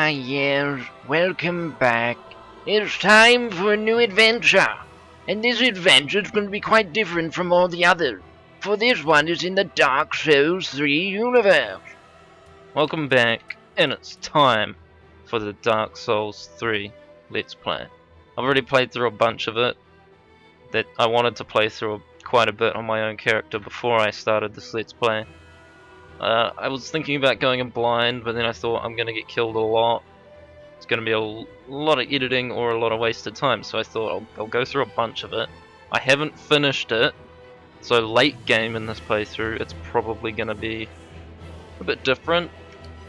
Yes, welcome back. It's time for a new adventure. And this adventure is going to be quite different from all the others, for this one is in the Dark Souls 3 universe. Welcome back, and it's time for the Dark Souls 3 Let's Play. I've already played through a bunch of it. That I wanted to play through quite a bit on my own character before I started this Let's Play. I was thinking about going in blind, but then I thought I'm going to get killed a lot. It's going to be a lot of editing or a lot of wasted time, so I thought I'll go through a bunch of it. I haven't finished it, so late game in this playthrough, it's probably going to be a bit different.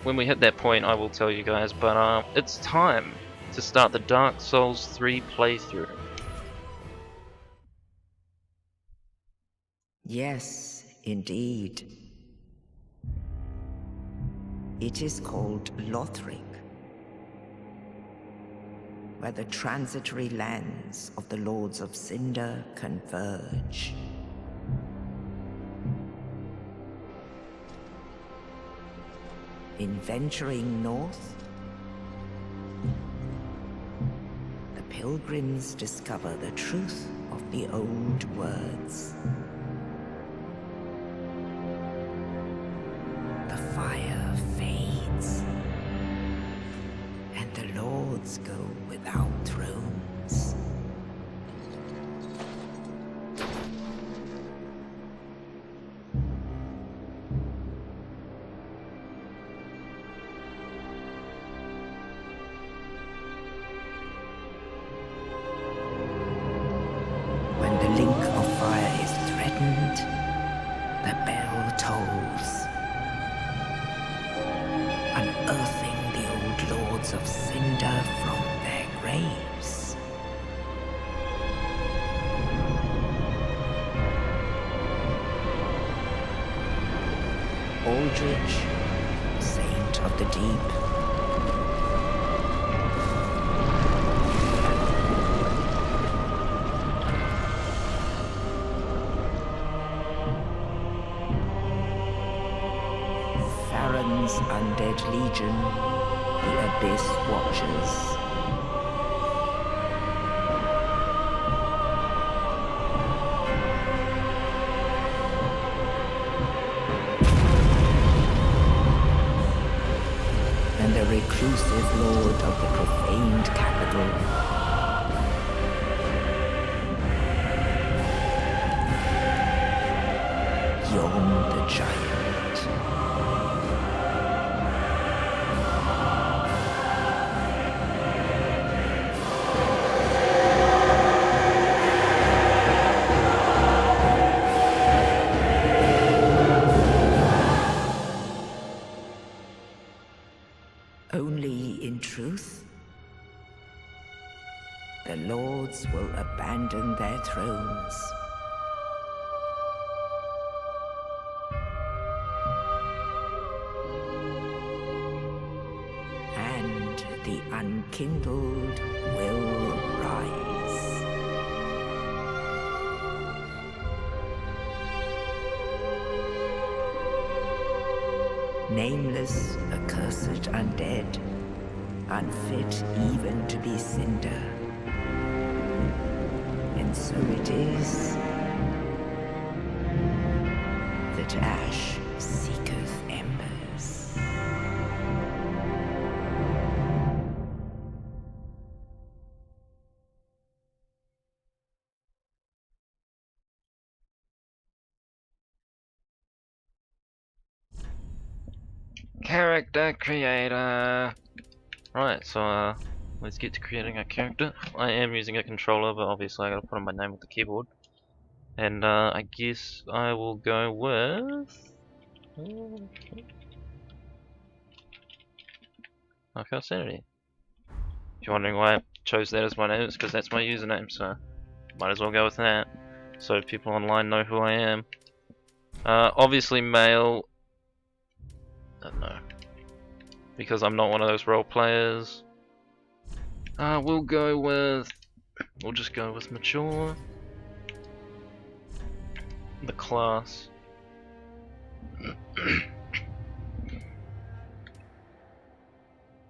When we hit that point, I will tell you guys, but it's time to start the Dark Souls 3 playthrough. Yes, indeed. It is called Lothric, where the transitory lands of the Lords of Cinder converge. In venturing north, the pilgrims discover the truth of the old words. The fire fades, and the lords go without thrones. When the link of fire is threatened, the bell tolls, unearthing the old lords of Cinder from their graves. Aldrich, Saint of the Deep. Farron's Undead Legion, the Abyss Watchers. And the reclusive lord of the profaned capital. Yon the Giant. Only in truth, the lords will abandon their thrones. And the unkindled will rise. Nameless, accursed undead, unfit even to be cinder. And so it is that ash seeketh embers. Character creator. Right, so let's get to creating a character. I am using a controller, but obviously I gotta put in my name with the keyboard. And I guess I will go with... Knockout Sanity. If you're wondering why I chose that as my name, it's because that's my username, so might as well go with that. So people online know who I am. Obviously male. No. Because I'm not one of those role players. We'll just go with mature. The class.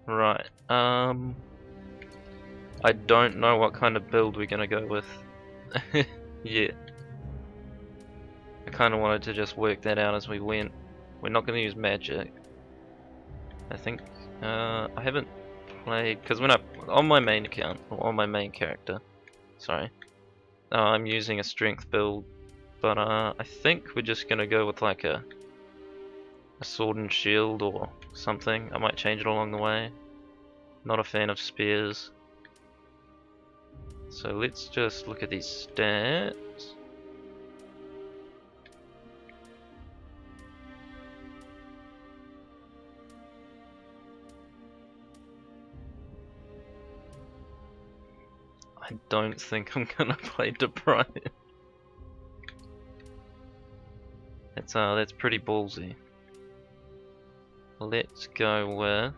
Right. I don't know what kind of build we're gonna go with. Yeah. I kind of wanted to just work that out as we went. We're not gonna use magic. I think. I haven't played because when I on my main account or on my main character. Sorry. I'm using a strength build, but I think we're just gonna go with like a sword and shield or something. I might change it along the way. Not a fan of spears. So let's just look at these stats. I don't think I'm gonna play Debrian. That's pretty ballsy. Let's go with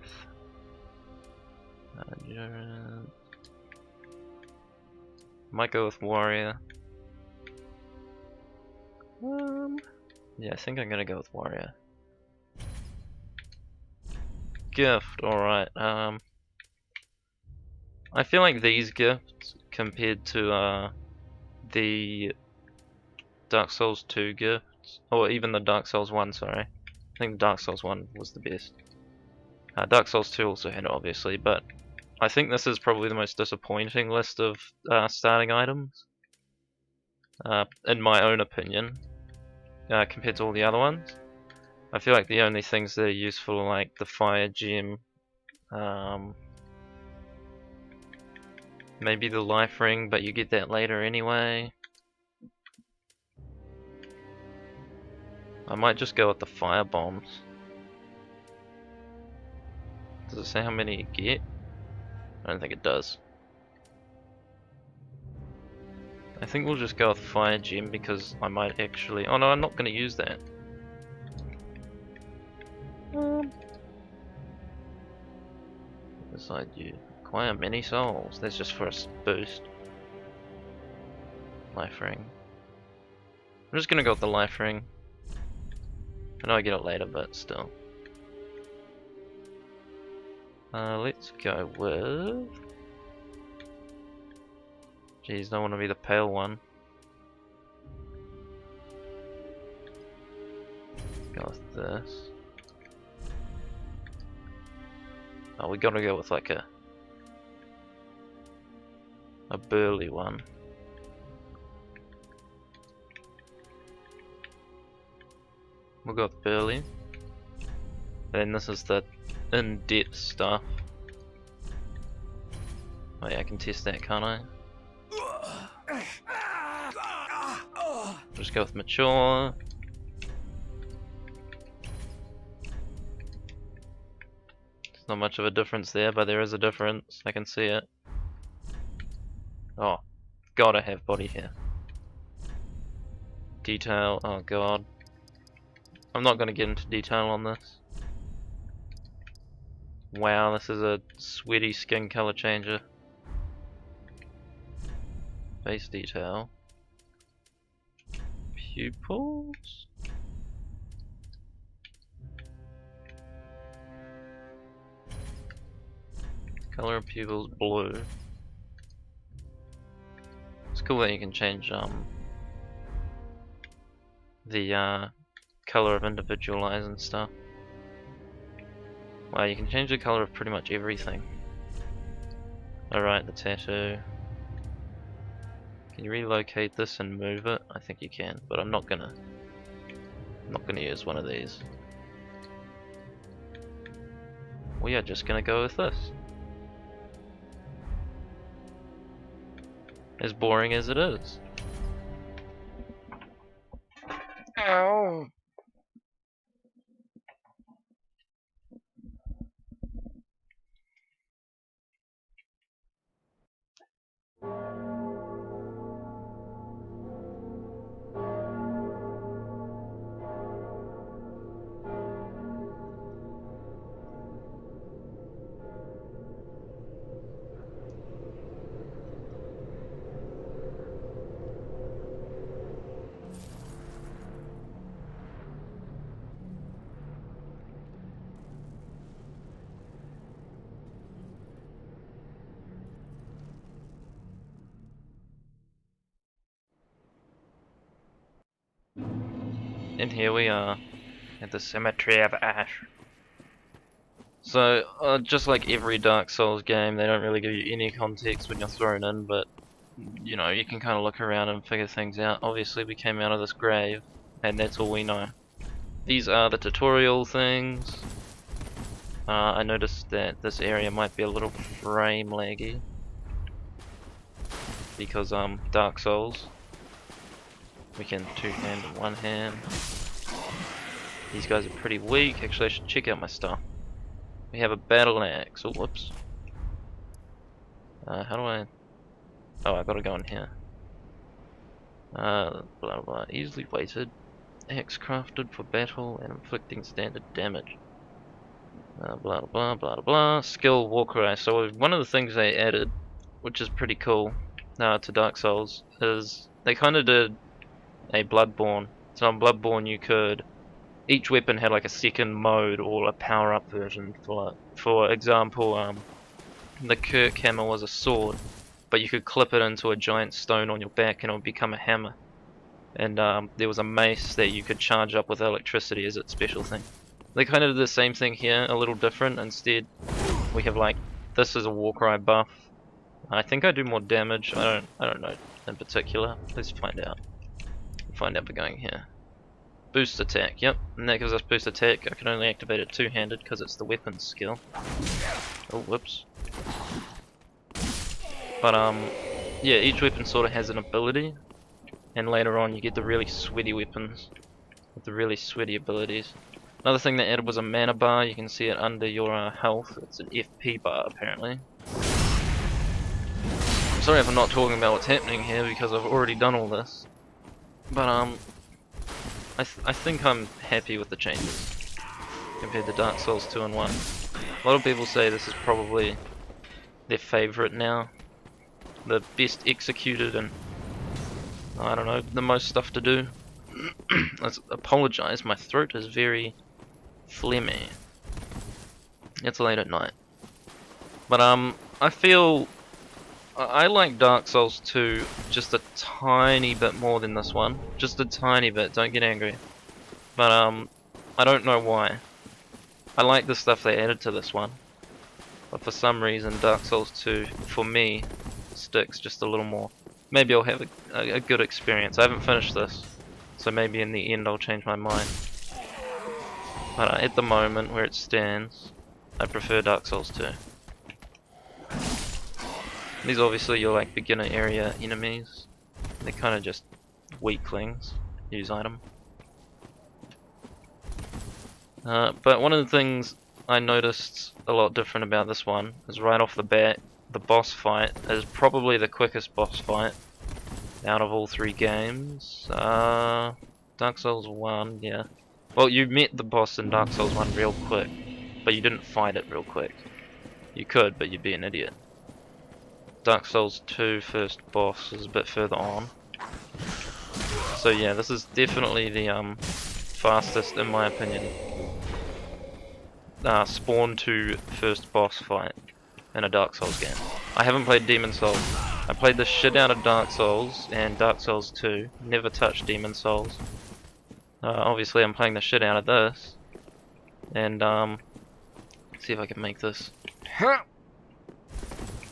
might go with warrior. Yeah, I think I'm gonna go with warrior. Gift, alright. I feel like these gifts compared to the Dark Souls 2 gifts, or even the Dark Souls 1, sorry. I think Dark Souls 1 was the best. Dark Souls 2 also had it, obviously, but I think this is probably the most disappointing list of starting items, in my own opinion, compared to all the other ones. I feel like the only things that are useful are like the fire gem, maybe the life ring, but you get that later anyway. I might just go with the fire bombs. Does it say how many you get? I don't think it does. I think we'll just go with fire gem because I might actually. Oh no, I'm not going to use that. Beside you, acquire many souls. That's just for a boost. Life ring. I'm just gonna go with the life ring. I know I get it later, but still. Let's go with. Jeez, don't want to be the pale one. Go with this. Oh, we gotta go with like a burly one. We'll go with burly. Then this is the in-depth stuff. Oh yeah, I can test that, can't I? Just go with mature. There's not much of a difference there, but there is a difference. I can see it. Oh, gotta have body hair. Detail, oh god. I'm not gonna get into detail on this. Wow, this is a sweaty skin color changer. Face detail. Pupils? Color of pupils blue. It's cool that you can change the color of individual eyes and stuff. Wow, you can change the color of pretty much everything. Alright, the tattoo. Can you relocate this and move it? I think you can, but I'm not gonna use one of these. We are just gonna go with this. As boring as it is. Ow. And here we are at the Cemetery of Ash. So, just like every Dark Souls game, they don't really give you any context when you're thrown in, but you know, you can kind of look around and figure things out. Obviously, we came out of this grave, and that's all we know. These are the tutorial things. I noticed that this area might be a little frame laggy because Dark Souls. We can two-hand and one hand. These guys are pretty weak. Actually, I should check out my stuff. We have a battle axe. Oh, whoops. How do I? Oh, I gotta go in here. Blah blah. Easily weighted. Axe crafted for battle and inflicting standard damage. Blah blah blah blah. Skill Warcry. So one of the things they added, which is pretty cool, to Dark Souls, is they kind of did a Bloodborne. So on Bloodborne, you could. Each weapon had like a second mode or a power-up version. For example, the Kirk hammer was a sword, but you could clip it into a giant stone on your back and it would become a hammer. And there was a mace that you could charge up with electricity as its special thing. They kind of did the same thing here, a little different. Instead, we have like this is a Warcry buff. I think I do more damage. I don't know in particular. Let's find out. Find out by going here. Boost attack. Yep, and that gives us boost attack. I can only activate it two-handed because it's the weapon skill. Oh, whoops. But yeah, each weapon sort of has an ability, and later on you get the really sweaty weapons with the really sweaty abilities. Another thing they added was a mana bar. You can see it under your health. It's an FP bar apparently. I'm sorry if I'm not talking about what's happening here because I've already done all this. But I think I'm happy with the changes compared to Dark Souls 2 and 1. A lot of people say this is probably their favourite now. The best executed and, I don't know, the most stuff to do. I apologise, my throat is very phlegmy. It's late at night. But I feel I like Dark Souls 2 just a tiny bit more than this one. Just a tiny bit, don't get angry. But I don't know why. I like the stuff they added to this one. But for some reason Dark Souls 2, for me, sticks just a little more. Maybe I'll have a good experience. I haven't finished this, so maybe in the end I'll change my mind. But at the moment, where it stands, I prefer Dark Souls 2. These obviously your like beginner area enemies. They're kind of just weaklings. Use item. But one of the things I noticed a lot different about this one is right off the bat, the boss fight is probably the quickest boss fight out of all three games. Dark Souls 1, yeah. Well, you met the boss in Dark Souls 1 real quick, but you didn't fight it real quick. You could, but you'd be an idiot. Dark Souls 2 first boss is a bit further on. So yeah, this is definitely the fastest, in my opinion, spawn to first boss fight in a Dark Souls game. I haven't played Demon Souls. I played the shit out of Dark Souls and Dark Souls 2. Never touched Demon Souls. Obviously I'm playing the shit out of this. And let's see if I can make this.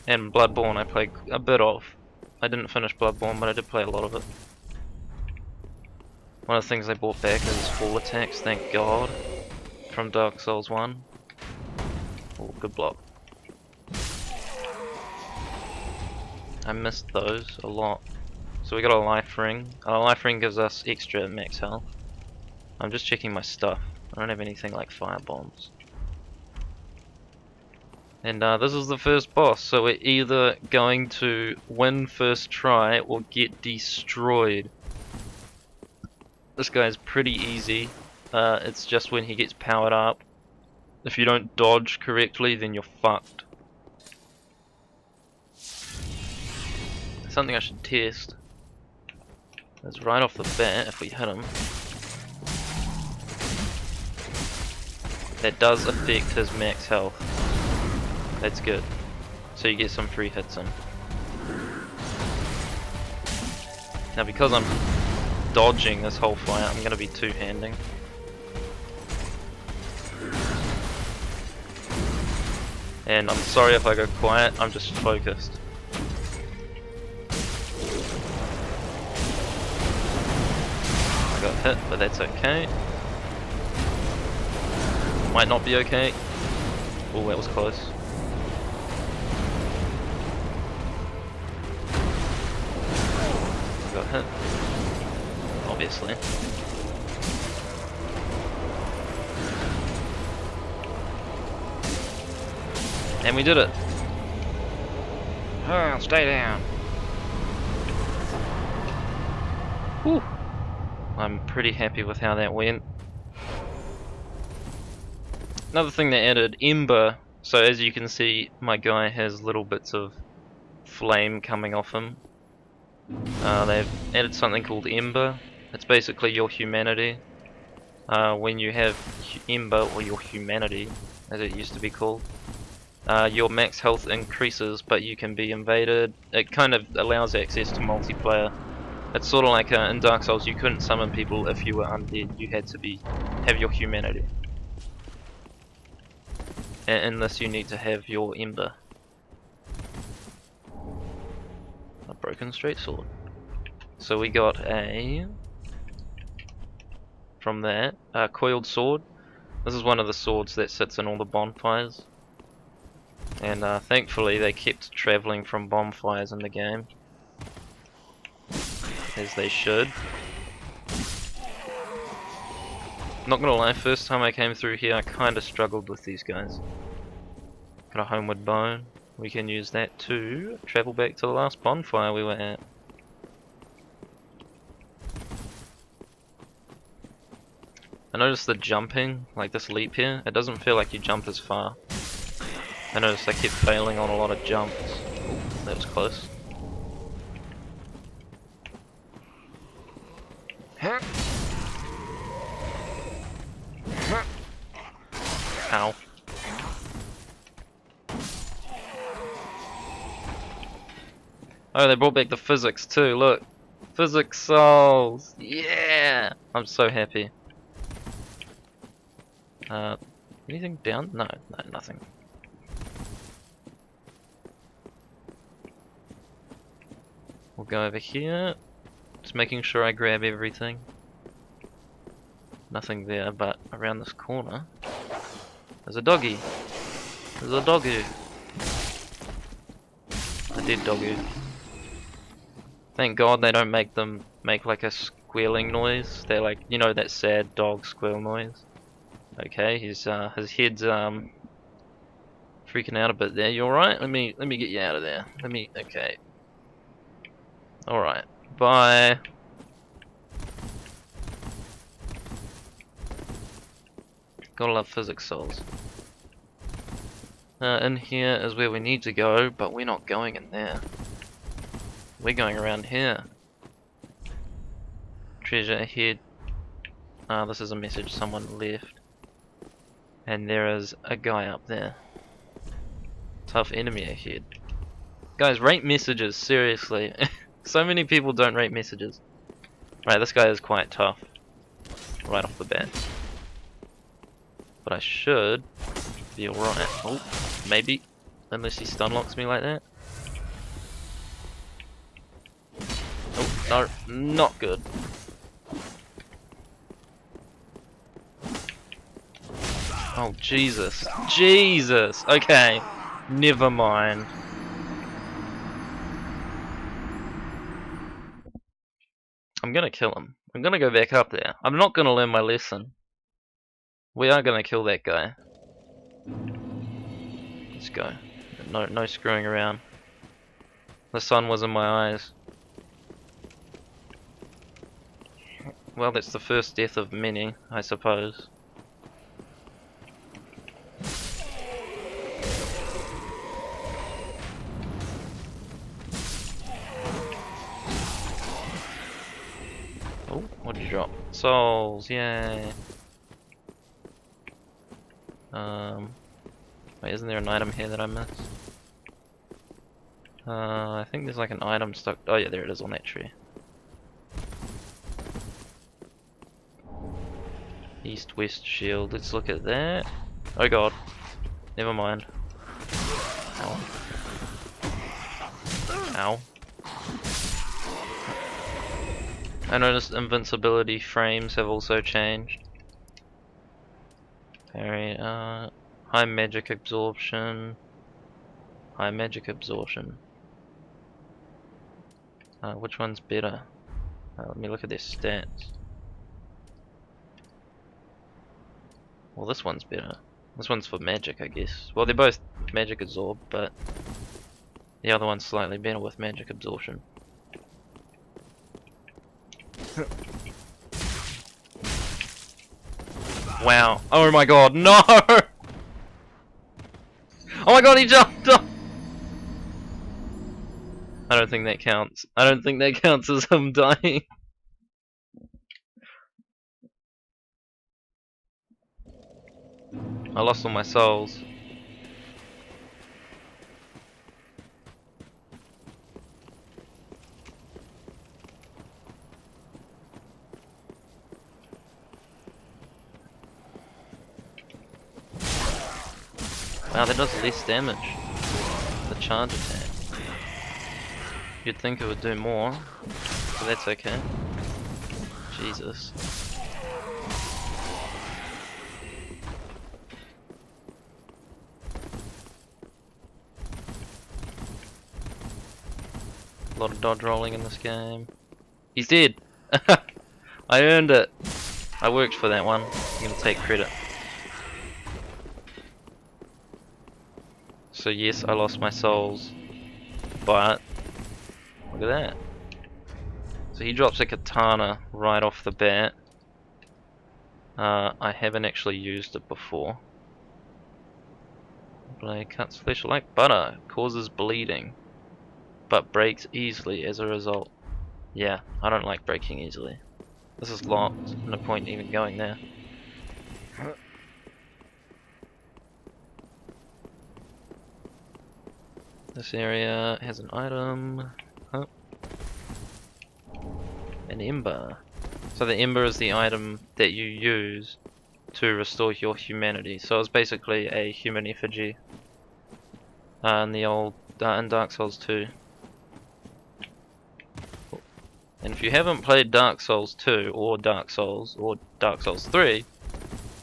And Bloodborne I played a bit of. I didn't finish Bloodborne, but I did play a lot of it. One of the things they brought back is fall attacks, thank God, from Dark Souls 1. Oh, good block. I missed those a lot. So we got a life ring. A life ring gives us extra max health. I'm just checking my stuff. I don't have anything like fire bombs. And this is the first boss, so we're either going to win first try or get destroyed. This guy's pretty easy. It's just when he gets powered up. If you don't dodge correctly, then you're fucked. Something I should test. That's right off the bat, if we hit him. That does affect his max health. That's good. So you get some free hits in. Now because I'm dodging this whole fight. I'm gonna be two-handing. And I'm sorry if I go quiet, I'm just focused. I got hit, but that's okay. Might not be okay. Oh, that was close. I got hit. Obviously. And we did it. Oh, stay down. Whew. I'm pretty happy with how that went. Another thing they added, Ember. So as you can see, my guy has little bits of flame coming off him. They've added something called Ember. It's basically your humanity. When you have Ember, or your humanity, as it used to be called, your max health increases, but you can be invaded. It kind of allows access to multiplayer. It's sort of like in Dark Souls, you couldn't summon people if you were undead. You had to have your humanity. And in this, you need to have your Ember. A broken straight sword. So we got from that, a coiled sword. This is one of the swords that sits in all the bonfires. And thankfully they kept travelling from bonfires in the game. As they should. Not gonna lie, first time I came through here I kinda struggled with these guys. Got a homeward bone. We can use that to travel back to the last bonfire we were at. I noticed the jumping, like this leap here, it doesn't feel like you jump as far. I noticed I kept failing on a lot of jumps. Ooh, that was close. Huh? Huh? Ow. Oh, they brought back the physics too, look. Physics souls! Yeah! I'm so happy. Anything down? No, nothing. We'll go over here. Just making sure I grab everything. Nothing there, but around this corner there's a doggy. There's a doggy. A dead doggy. Thank God they don't make them make like a squealing noise. They're like, you know, that sad dog squeal noise. Okay, his head's freaking out a bit there. You alright? Let me get you out of there. Okay. Alright. Bye. Gotta love physics souls. In here is where we need to go, but we're not going in there. We're going around here. Treasure ahead. This is a message someone left. And there is a guy up there. Tough enemy ahead. Guys, rate messages, seriously. So many people don't rate messages. Right, this guy is quite tough. Right off the bat. But I should be alright. Oh, maybe. Unless he stun locks me like that. Oh, no, not good. Oh, Jesus. Jesus! Okay. Never mind. I'm gonna kill him. I'm gonna go back up there. I'm not gonna learn my lesson. We are gonna kill that guy. Let's go. No screwing around. The sun was in my eyes. Well, that's the first death of many, I suppose. Oh, what did you drop? Souls, yay. Wait, isn't there an item here that I missed? I think there's like an item stuck. Oh yeah, there it is on that tree. East-west shield. Let's look at that. Oh god. Never mind. Ow. Ow. I noticed invincibility frames have also changed. Very, high magic absorption. High magic absorption. Which one's better? Let me look at their stats. Well, this one's better. This one's for magic, I guess. Well, they're both magic absorb, but the other one's slightly better with magic absorption. Wow. Oh my god, no! Oh my god, he jumped up! I don't think that counts. I don't think that counts as him dying. I lost all my souls. Wow, that does less damage. The charge attack. You'd think it would do more, but that's okay. Jesus. A lot of dodge rolling in this game. He's dead! I earned it! I worked for that one. I'm gonna take credit. So yes, I lost my souls, but look at that. So he drops a katana right off the bat. I haven't actually used it before. Blade cuts flesh like butter, causes bleeding, but breaks easily as a result. Yeah, I don't like breaking easily. This is locked, no point even going there. This area has an item. Huh? An ember. So the ember is the item that you use to restore your humanity. So it's basically a human effigy. In the old in Dark Souls 2. And if you haven't played Dark Souls 2 or Dark Souls 3,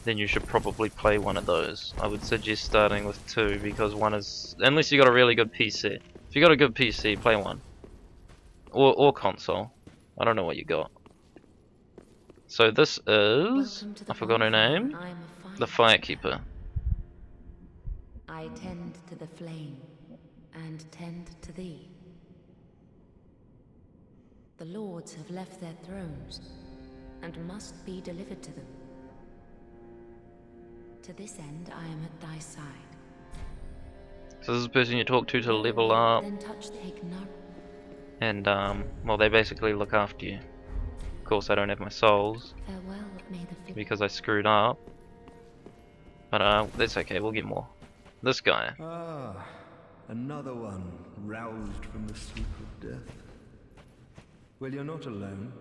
then you should probably play one of those. I would suggest starting with 2 because one is, unless you got a really good PC. If you got a good PC, play one. Or console. I don't know what you got. So this is, I forgot her name, the Firekeeper. I tend to the flame, and tend to thee. The lords have left their thrones, and must be delivered to them. To this end, I am at thy side. So this is the person you talk to level up, Then touch the ignite. and well, they basically look after you. Of course, I don't have my souls Farewell, may the because I screwed up, but that's okay. We'll get more. This guy. Ah, another one roused from the sleep of death. Well, you're not alone.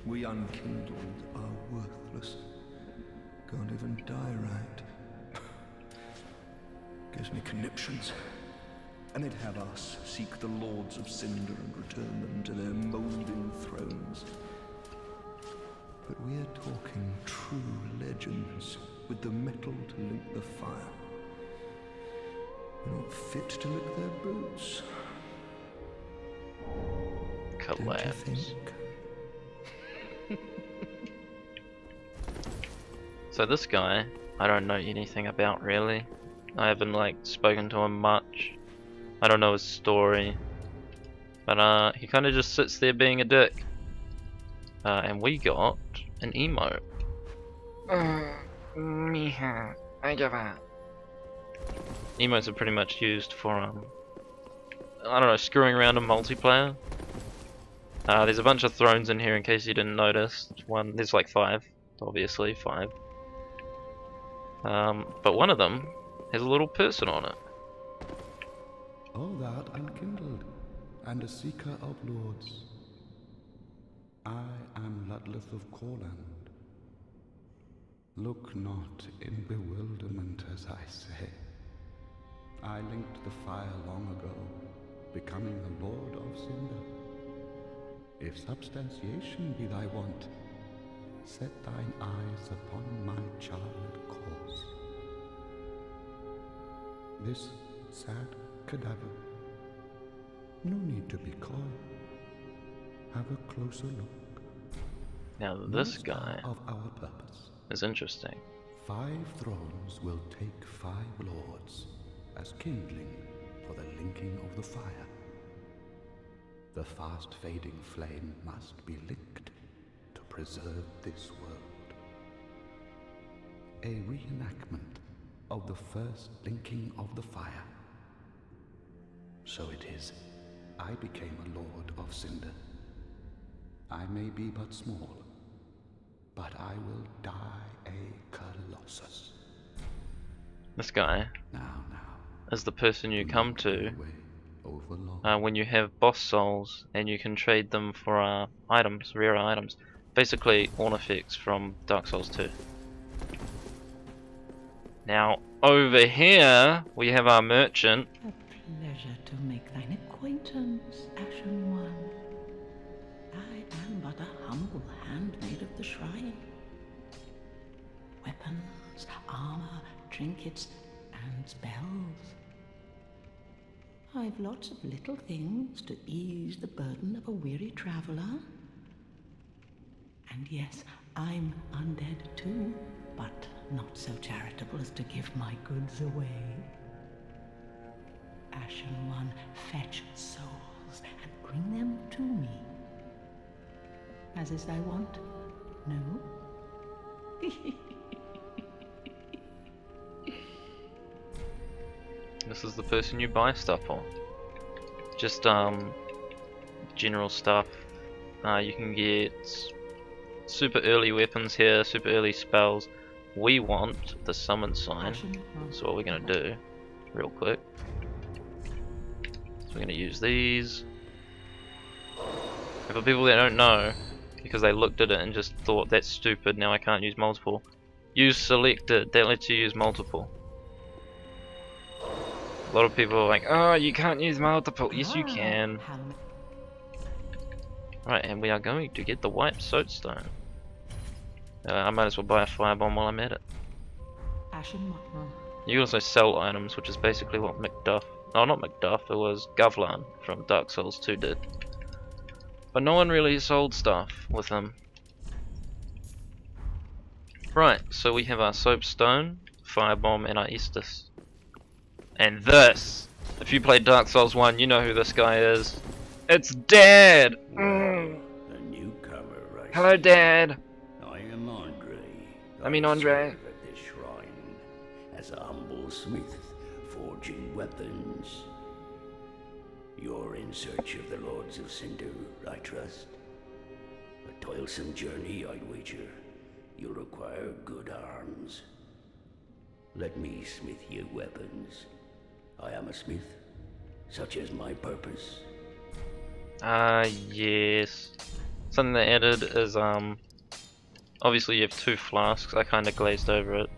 We unkindled are worthless. Can't even die right. Gives me conniptions. And they'd have us seek the Lords of Cinder and return them to their moulding thrones. But we're talking true legends with the metal to link the fire. We're not fit to lick their boots. Don't you Collapse. think? So this guy, I don't know anything about really. I haven't like spoken to him much. I don't know his story. But he kind of just sits there being a dick. And we got an emote. Mija, I give up. Emotes are pretty much used for I don't know, screwing around in multiplayer. There's a bunch of thrones in here in case you didn't notice. There's like 5, obviously 5. But one of them has a little person on it. All that unkindled, and a seeker of lords. I am Ludleth of Corland. Look not in bewilderment as I say. I linked the fire long ago, becoming the Lord of Cinder. If substantiation be thy want, set thine eyes upon my charred course. This sad cadaver, no need to be coy. Have a closer look. Now this Knowest guy thou of our purpose. is interesting. 5 thrones will take 5 lords as kindling for the linking of the fire. The fast fading flame must be licked to preserve this world. A reenactment of the first linking of the fire. So it is, I became a lord of Cinder. I may be but small, but I will die a colossus. This guy Now, is the person you do come not to go away over long. when you have boss souls and you can trade them for items, rare items. Basically, Ornifex from Dark Souls 2. Now, over here, we have our merchant. A pleasure to make thine acquaintance, Ashen One. I am but a humble handmaid of the shrine. Weapons, armor, trinkets, and spells. I've lots of little things to ease the burden of a weary traveler. And yes, I'm undead too, but not so charitable as to give my goods away. Ashen One, fetch souls and bring them to me. As is thy wont, no? This is the person you buy stuff on. Just general stuff. You can get super early weapons here, super early spells. We want the summon sign. Ashen One. So what we're gonna do, real quick. So we're gonna use these. And for people that don't know, because they looked at it and just thought that's stupid, now I can't use multiple. Use selected, that lets you use multiple. A lot of people are like, oh, you can't use multiple. Yes, you can. How Right, and we are going to get the white soapstone. I might as well buy a firebomb while I'm at it. Ashen One. You can also sell items, which is basically what Macduff, no, not Macduff, it was Gavlan from Dark Souls 2 did. But no one really sold stuff with him. Right, so we have our soapstone, firebomb, and our Estus. And this, if you played Dark Souls 1, you know who this guy is. It's Dad! A newcomer, I Hello, see. Dad. I am Andre. I mean Andre. serve at this shrine as a humble smith, forging weapons. You're in search of the Lords of Cinder, I trust. A toilsome journey, I'd wager. You'll require good arms. Let me smith you weapons. I am a smith. Such is my purpose. Yes. Something they added is, obviously you have 2 flasks, I kinda glazed over it.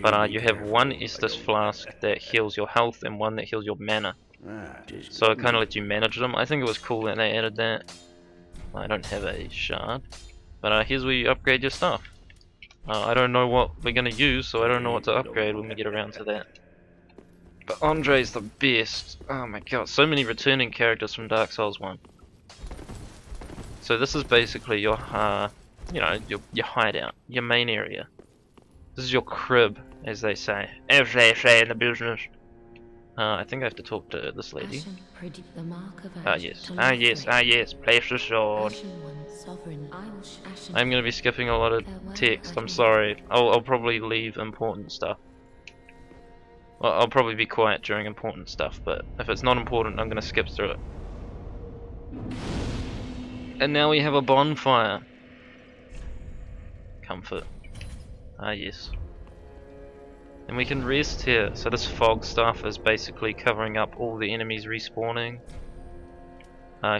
But you have one Estus flask that heals your health and one that heals your mana. So it kinda lets you manage them. I think it was cool that they added that. I don't have a shard. But here's where you upgrade your stuff. I don't know what we're gonna use, so I don't know what to upgrade when we get around to that. But Andre's the best. Oh my god, so many returning characters from Dark Souls 1. So this is basically your, you know, your hideout, your main area. This is your crib, as they say. As they say in the business. I think I have to talk to this lady. Ashen, predict the mark of Yes. Yes. Place the sword. Ashen One, sovereign. Ashen. I'm gonna be skipping a lot of text. I'm sorry. I'll probably leave important stuff. Well, I'll probably be quiet during important stuff, but if it's not important, I'm gonna skip through it. And now we have a bonfire. Comfort. Yes. And we can rest here. So this fog stuff is basically covering up all the enemies respawning.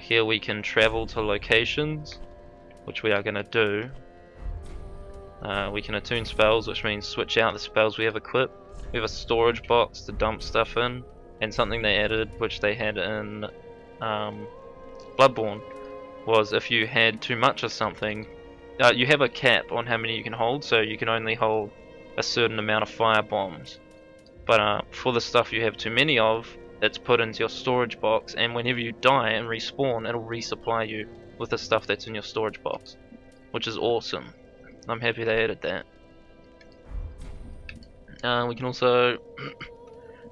Here we can travel to locations, which we are gonna do. We can attune spells, which means switch out the spells we have equipped. We have a storage box to dump stuff in, and something they added, which they had in Bloodborne, was if you had too much of something, you have a cap on how many you can hold, so you can only hold a certain amount of fire bombs. But for the stuff you have too many of, it's put into your storage box, and whenever you die and respawn, it'll resupply you with the stuff that's in your storage box, which is awesome. I'm happy they added that. We can also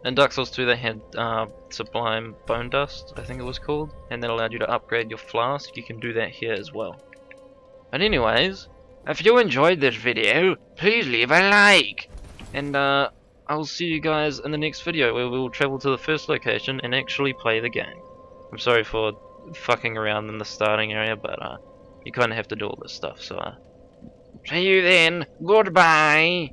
in Dark Souls 2 they had Sublime Bone Dust, I think it was called, and that allowed you to upgrade your flask. You can do that here as well. But anyways, if you enjoyed this video, please leave a like. And I'll see you guys in the next video where we'll travel to the first location and actually play the game. I'm sorry for fucking around in the starting area, but you kind of have to do all this stuff, so See you then. Goodbye.